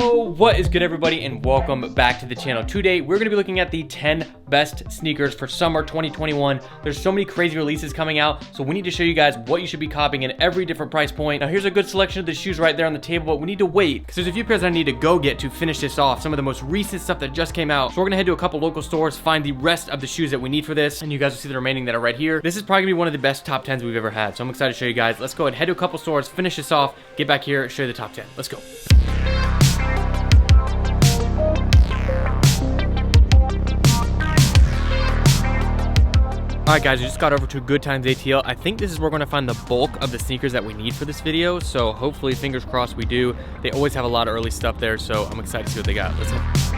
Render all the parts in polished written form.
Yo, what is good everybody, and welcome back to the channel. Today we're going to be looking at the 10 best sneakers for summer 2021. There's so many crazy releases coming out, so we need to show you guys what you should be copying in every different price point. Now here's a good selection of the shoes right there on the table, but we need to wait because there's a few pairs I need to go get to finish this off, some of the most recent stuff that just came out. So we're gonna head to a couple local stores, find the rest of the shoes that we need for this, and you guys will see the remaining that are right here. This is probably gonna be one of the best top 10s we've ever had, so I'm excited to show you guys. Let's go ahead, head to a couple stores, finish this off, get back here, show you the top 10. Let's go. Alright guys, we just got over to Good Times ATL. I think this is where we're going to find the bulk of the sneakers that we need for this video, so hopefully, fingers crossed, we do. They always have a lot of early stuff there, so I'm excited to see what they got. Let's head.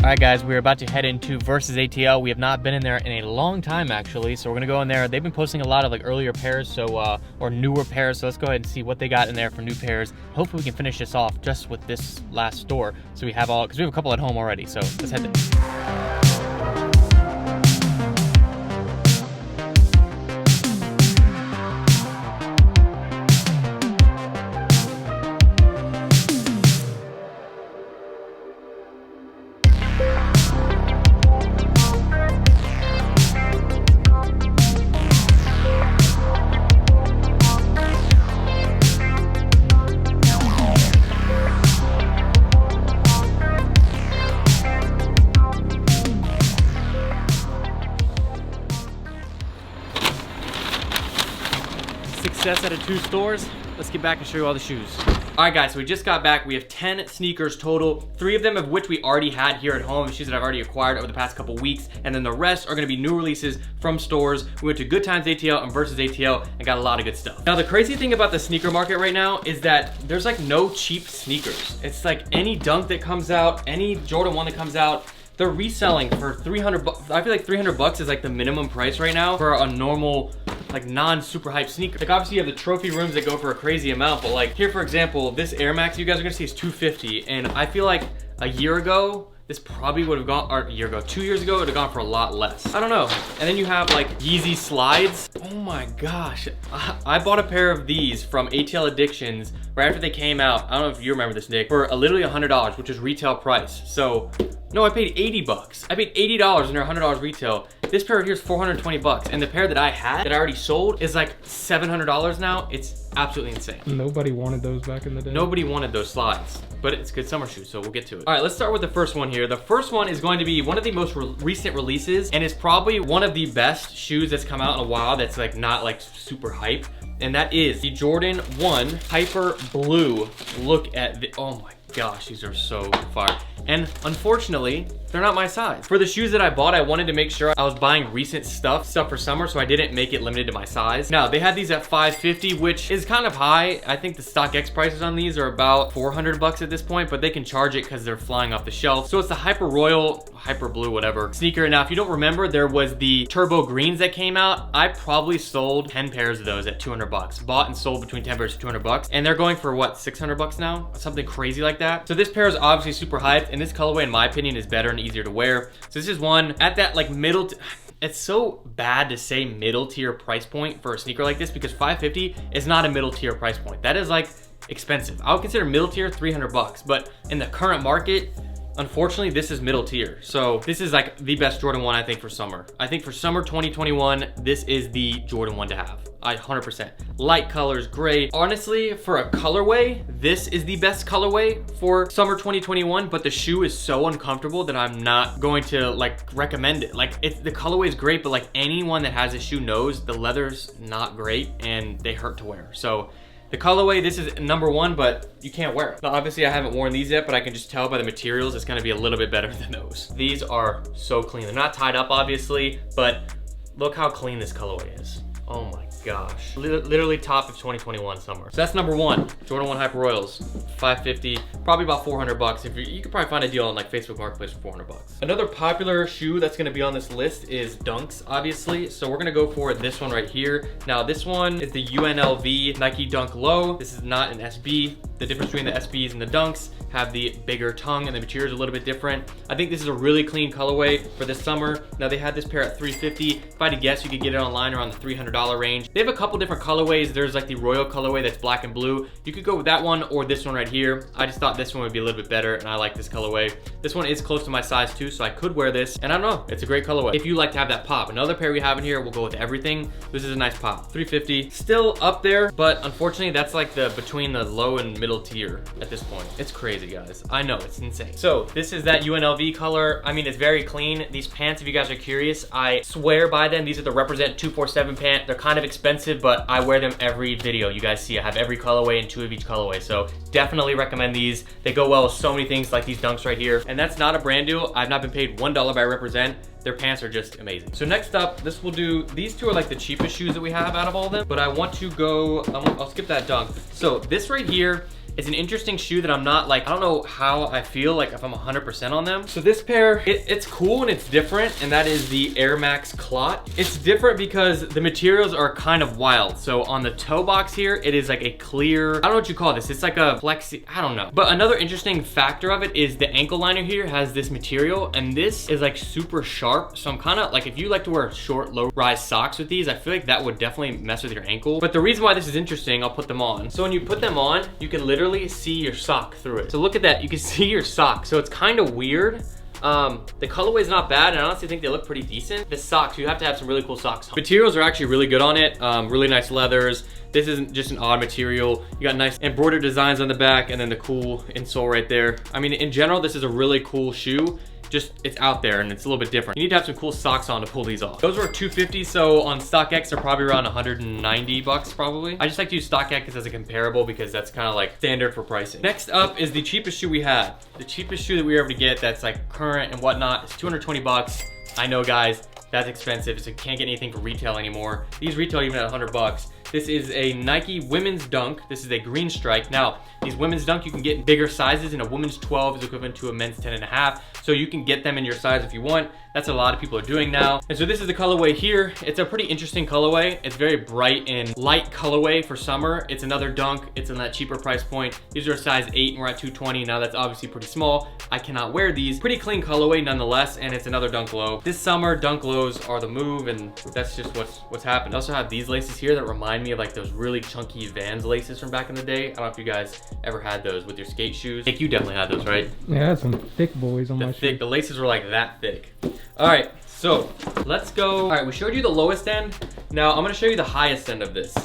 Alright guys, we're about to head into Versus ATL. We have not been in there in a long time actually, so we're gonna go in there. They've been posting a lot of like earlier pairs, so or newer pairs, so let's go ahead and see what they got in there for new pairs. Hopefully we can finish this off just with this last store, so we have all, because we have a couple at home already, so let's head there. Success out of 2 stores. Let's get back and show you all the shoes. All right guys, so we just got back. We have 10 sneakers total, 3 of them of which we already had here at home, shoes that I've already acquired over the past couple weeks, and then the rest are gonna be new releases from stores. We went to Good Times ATL and Versus ATL and got a lot of good stuff. Now the crazy thing about the sneaker market right now is that there's like no cheap sneakers. It's like any Dunk that comes out, any Jordan 1 that comes out, they're reselling for 300 bucks. I feel like 300 bucks is like the minimum price right now for a normal, like non-super hype sneaker. Like obviously you have the trophy rooms that go for a crazy amount, but like here for example, this Air Max you guys are gonna see is $250, and I feel like a year ago, this probably would have gone, or a year ago, 2 years ago, it would have gone for a lot less. I don't know. And then you have like Yeezy slides. Oh my gosh. I bought a pair of these from ATL Addictions right after they came out. I don't know if you remember this, Nick, for literally $100, which is retail price. So, no, I paid 80 bucks. I paid $80 and they're $100 retail. This pair here is 420 bucks. And the pair that I had, that I already sold, is like $700 now. It's absolutely insane. Nobody wanted those back in the day. Nobody wanted those slides, but it's good summer shoes, so we'll get to it. All right, let's start with the first one here. The first one is going to be one of the most recent releases, and it's probably one of the best shoes that's come out in a while that's like not like super hype, and that is the Jordan 1 Hyper Blue. Look at the, oh my gosh, these are so fire. And unfortunately, they're not my size. For the shoes that I bought, I wanted to make sure I was buying recent stuff for summer, so I didn't make it limited to my size. Now, they had these at $550, which is kind of high. I think the StockX prices on these are about 400 bucks at this point, but they can charge it because they're flying off the shelf. So it's the Hyper Royal, Hyper Blue, whatever, sneaker. Now, if you don't remember, there was the Turbo Greens that came out. I probably sold 10 pairs of those at 200 bucks. Bought and sold between 10 pairs to 200 bucks. And they're going for what, 600 bucks now? Something crazy like that. So this pair is obviously super hyped, and this colorway, in my opinion, is better and easier to wear. So this is one at that like middle, it's so bad to say middle tier price point for a sneaker like this because $550 is not a middle tier price point. That is like expensive. I would consider middle tier 300 bucks, but in the current market, unfortunately, this is middle tier. So this is like the best Jordan 1, I think, for summer. I think for summer 2021, this is the Jordan 1 to have. 100%. Light colors, gray. Honestly, for a colorway, this is the best colorway for summer 2021, but the shoe is so uncomfortable that I'm not going to like recommend it. Like the colorway is great, but like anyone that has a shoe knows the leather's not great and they hurt to wear. So The colorway, this is number 1, but you can't wear it. Now, obviously, I haven't worn these yet, but I can just tell by the materials it's gonna be a little bit better than those. These are so clean. They're not tied up, obviously, but look how clean this colorway is. Oh my gosh. Literally top of 2021 summer. So that's number 1, Jordan 1 Hyper Royals, $550, probably about 400 bucks. If you could probably find a deal on like Facebook Marketplace for 400 bucks. Another popular shoe that's gonna be on this list is Dunks, obviously. So we're gonna go for this one right here. Now this one is the UNLV Nike Dunk Low. This is not an SB. The difference between the SBs and the Dunks have the bigger tongue and the material is a little bit different. I think this is a really clean colorway for this summer. Now they had this pair at $350. If I had to guess, you could get it online around the $300 range. They have a couple different colorways. There's like the Royal colorway that's black and blue. You could go with that one or this one right here. I just thought this one would be a little bit better and I like this colorway. This one is close to my size too, so I could wear this. And I don't know, it's a great colorway. If you like to have that pop. Another pair we have in here, we'll go with everything. This is a nice pop, $350. Still up there, but unfortunately that's like the between the low and middle tier at this point. It's crazy, guys. I know, it's insane. So this is that UNLV color. I mean, it's very clean. These pants, if you guys are curious, I swear by them. These are the Represent 247 pant. They're kind of expensive, but I wear them every video. You guys see I have every colorway and 2 of each colorway. So definitely recommend these. They go well with so many things like these Dunks right here. And that's not a brand deal. I've not been paid $1 by Represent. Their pants are just amazing. So next up, this will do, these two are like the cheapest shoes that we have out of all of them, but I want to go, I'll skip that Dunk. So this right here is an interesting shoe that I'm not like, I don't know how I feel like if I'm 100% on them. So this pair, it's cool and it's different, and that is the Air Max Clot. It's different because the materials are kind of wild. So on the toe box here, it is like a clear, I don't know what you call this. It's like a flexi, I don't know. But another interesting factor of it is the ankle liner here has this material, and this is like super sharp. So I'm kind of like, if you like to wear short, low-rise socks with these, I feel like that would definitely mess with your ankle. But the reason why this is interesting, I'll put them on. So when you put them on, you can literally see your sock through it. So look at that, you can see your sock. So it's kind of weird. The colorway is not bad, and I honestly think they look pretty decent. The socks, you have to have some really cool socks on. Materials are actually really good on it. Really nice leathers. This isn't just an odd material. You got nice embroidered designs on the back, and then the cool insole right there. I mean, in general, this is a really cool shoe. Just, it's out there and it's a little bit different. You need to have some cool socks on to pull these off. Those were $250, so on StockX, they're probably around 190 bucks probably. I just like to use StockX as a comparable because that's kind of like standard for pricing. Next up is the cheapest shoe we had. The cheapest shoe that we were able to get that's like current and whatnot. It's 220 bucks. I know, guys, that's expensive, so you can't get anything for retail anymore. These retail even at 100 bucks. This is a Nike women's Dunk. This is a green stripe. Now, these women's Dunk, you can get in bigger sizes, and a women's 12 is equivalent to a men's 10.5. So you can get them in your size if you want. That's what a lot of people are doing now. And so this is the colorway here. It's a pretty interesting colorway. It's very bright and light colorway for summer. It's another Dunk. It's in that cheaper price point. These are a size 8 and we're at 220. Now that's obviously pretty small. I cannot wear these. Pretty clean colorway nonetheless, and it's another Dunk Low. This summer, Dunk Lows are the move, and that's just what's happened. I also have these laces here that remind me of like those really chunky Vans laces from back in the day. I don't know if you guys ever had those with your skate shoes. Nick, you definitely had those, right? Yeah, I had some thick boys on my shoes. The laces were like that thick. All right, so let's go. All right, we showed you the lowest end. Now I'm gonna show you the highest end of this.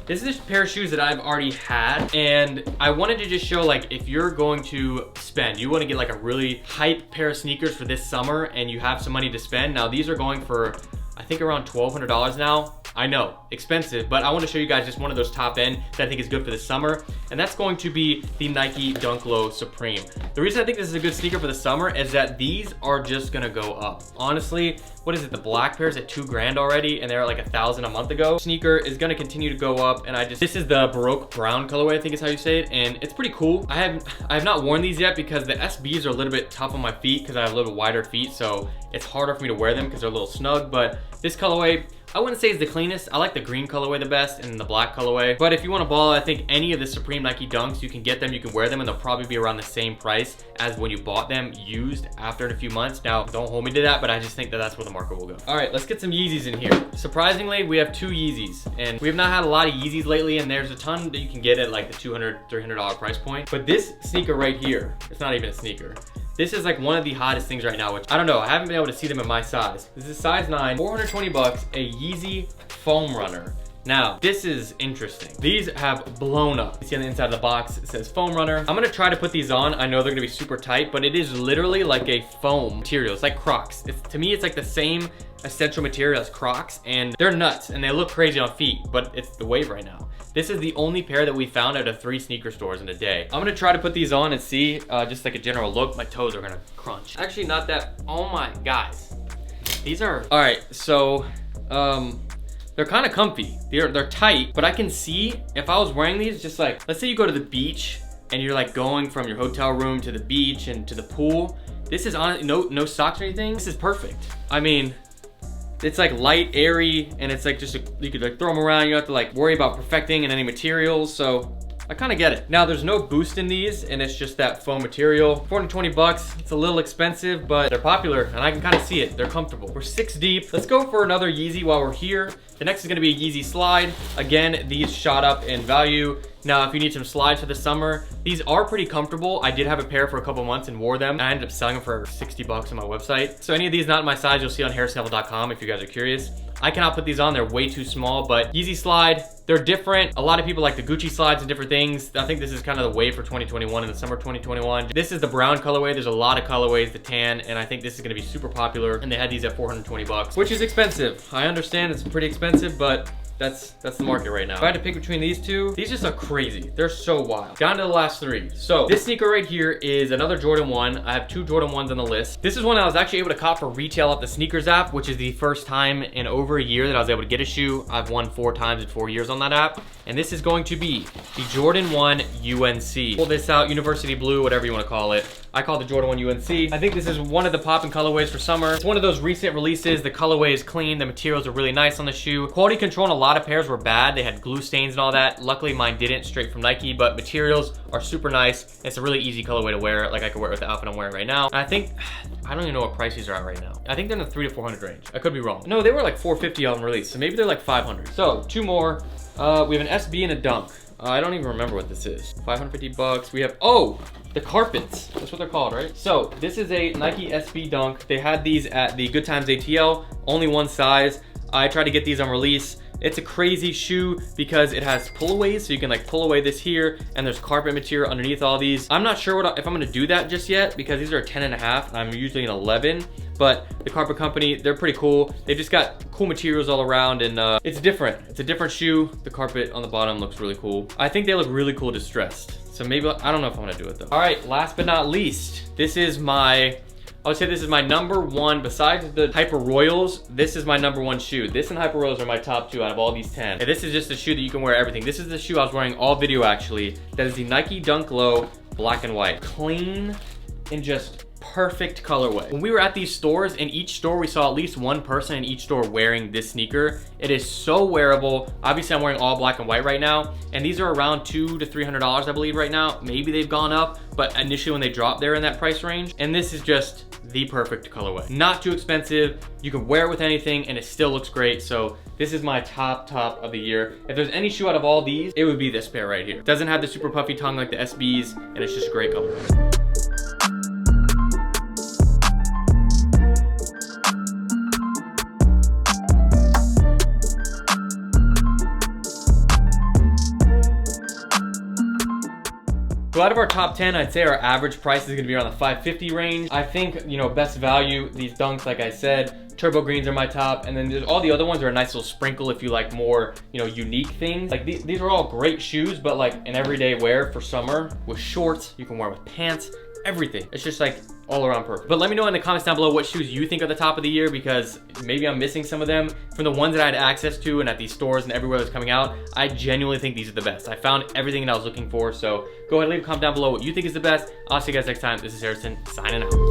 This is a pair of shoes that I've already had, and I wanted to just show, like, if you're going to spend, you want to get like a really hype pair of sneakers for this summer and you have some money to spend. Now these are going for, I think, around $1,200 now. I know, expensive, but I want to show you guys just one of those top end that I think is good for the summer, and that's going to be the Nike Dunk Low Supreme. The reason I think this is a good sneaker for the summer is that these are just gonna go up. Honestly, what is it? The black pair's at $2,000 already, and they're at like $1,000 a month ago. Sneaker is gonna continue to go up, and this is the Baroque brown colorway, I think is how you say it, and it's pretty cool. I have not worn these yet because the SBs are a little bit tough on my feet because I have a little wider feet, so it's harder for me to wear them because they're a little snug. But this colorway, I wouldn't say it's the cleanest. I like the green colorway the best and the black colorway. But if you want to ball, I think any of the Supreme Nike Dunks, you can get them, you can wear them, and they'll probably be around the same price as when you bought them used after in a few months. Now, don't hold me to that, but I just think that that's where the market will go. All right, let's get some Yeezys in here. Surprisingly, we have 2 Yeezys, and we have not had a lot of Yeezys lately, and there's a ton that you can get at like the $200, $300 price point. But this sneaker right here, it's not even a sneaker. This is like one of the hottest things right now, which I don't know, I haven't been able to see them in my size. This is size 9, 420 bucks, a Yeezy Foam Runner. Now, this is interesting. These have blown up. You see on the inside of the box, it says foam runner. I'm gonna try to put these on. I know they're gonna be super tight, but it is literally like a foam material. It's like Crocs. To me, it's like the same essential material as Crocs, and they're nuts and they look crazy on feet, but it's the wave right now. This is the only pair that we found out of 3 sneaker stores in a day. I'm gonna try to put these on and see just like a general look. My toes are gonna crunch. Actually, not that. Oh my, guys. These are, all right, so they're kind of comfy. They're tight, but I can see if I was wearing these, just like, let's say you go to the beach and you're like going from your hotel room to the beach and to the pool. This is on, no socks or anything. This is perfect. I mean, it's like light, airy, and it's like just, you could like throw them around. You don't have to like worry about perfecting in any materials. So I kind of get it. Now there's no boost in these, and it's just that foam material. 420 bucks, it's a little expensive, but they're popular and I can kind of see it. They're comfortable. We're 6 deep. Let's go for another Yeezy while we're here. The next is gonna be a Yeezy slide. Again, these shot up in value. Now, if you need some slides for the summer, these are pretty comfortable. I did have a pair for a couple months and wore them. I ended up selling them for 60 bucks on my website. So any of these not in my size, you'll see on harrisonnevel.com if you guys are curious. I cannot put these on, they're way too small, but Yeezy slide, they're different. A lot of people like the Gucci slides and different things. I think this is kind of the wave for 2021 in the summer of 2021. This is the brown colorway. There's a lot of colorways, the tan, and I think this is gonna be super popular. And they had these at 420 bucks, which is expensive. I understand it's pretty expensive, but that's the market right now. If I had to pick between these two, these just look crazy. They're so wild. Down to the last 3. So this sneaker right here is another Jordan 1. I have 2 Jordan 1s on the list. This is one I was actually able to cop for retail at the sneakers app, which is the first time in over a year that I was able to get a shoe. I've won 4 times in 4 years on that app. And this is going to be the Jordan 1 UNC. Pull this out, University Blue, whatever you want to call it. I call it the Jordan 1 UNC. I think this is one of the popping colorways for summer. It's one of those recent releases. The colorway is clean. The materials are really nice on the shoe. Quality control on a lot of pairs were bad. They had glue stains and all that. Luckily, mine didn't, straight from Nike, but materials are super nice. It's a really easy colorway to wear. Like I could wear it with the outfit I'm wearing right now. And I think, I don't even know what price these are at right now. I think they're in the 300 to 400 range. I could be wrong. No, they were like 450 on release, so maybe they're like 500. So 2 more. We have an SB and a Dunk. I don't even remember what this is. 550 bucks. We have, oh, the carpets. That's what they're called, right? So this is a Nike SB Dunk. They had these at the Good Times ATL, only one size. I tried to get these on release. It's a crazy shoe because it has pullaways, so you can like pull away this here, and there's carpet material underneath all these. I'm not sure if I'm gonna do that just yet because these are a 10.5. I'm usually an 11, but the carpet company, they're pretty cool. They've just got cool materials all around, and it's different. It's a different shoe. The carpet on the bottom looks really cool. I think they look really cool distressed. So maybe, I don't know if I'm gonna do it though. All right, last but not least, this is my, I would say this is my number 1, besides the Hyper Royals, this is my number 1 shoe. This and Hyper Royals are my top 2 out of all these 10. And this is just a shoe that you can wear everything. This is the shoe I was wearing all video actually. That is the Nike Dunk Low black and white. Clean and just perfect colorway. When we were at these stores, in each store we saw at least one person in each store wearing this sneaker. It is so wearable. Obviously I'm wearing all black and white right now, and these are around $200 to $300 I believe right now. Maybe they've gone up, but initially when they dropped, they're in that price range. And this is just the perfect colorway. Not too expensive. You can wear it with anything and it still looks great. So this is my top of the year. If there's any shoe out of all these, it would be this pair right here. It doesn't have the super puffy tongue like the SBs, and it's just a great colorway. So out of our top 10, I'd say our average price is gonna be around the $550 range. I think, you know, best value, these Dunks, like I said, Turbo Greens are my top, and then there's all the other ones are a nice little sprinkle if you like more, you know, unique things. Like these are all great shoes, but like an everyday wear for summer with shorts, you can wear with pants, everything. It's just like all around perfect. But let me know in the comments down below what shoes you think are the top of the year, because maybe I'm missing some of them. From the ones that I had access to and at these stores and everywhere that's coming out, I genuinely think these are the best. I found everything that I was looking for, so go ahead and leave a comment down below what you think is the best. I'll see you guys next time. This is Harrison, signing out.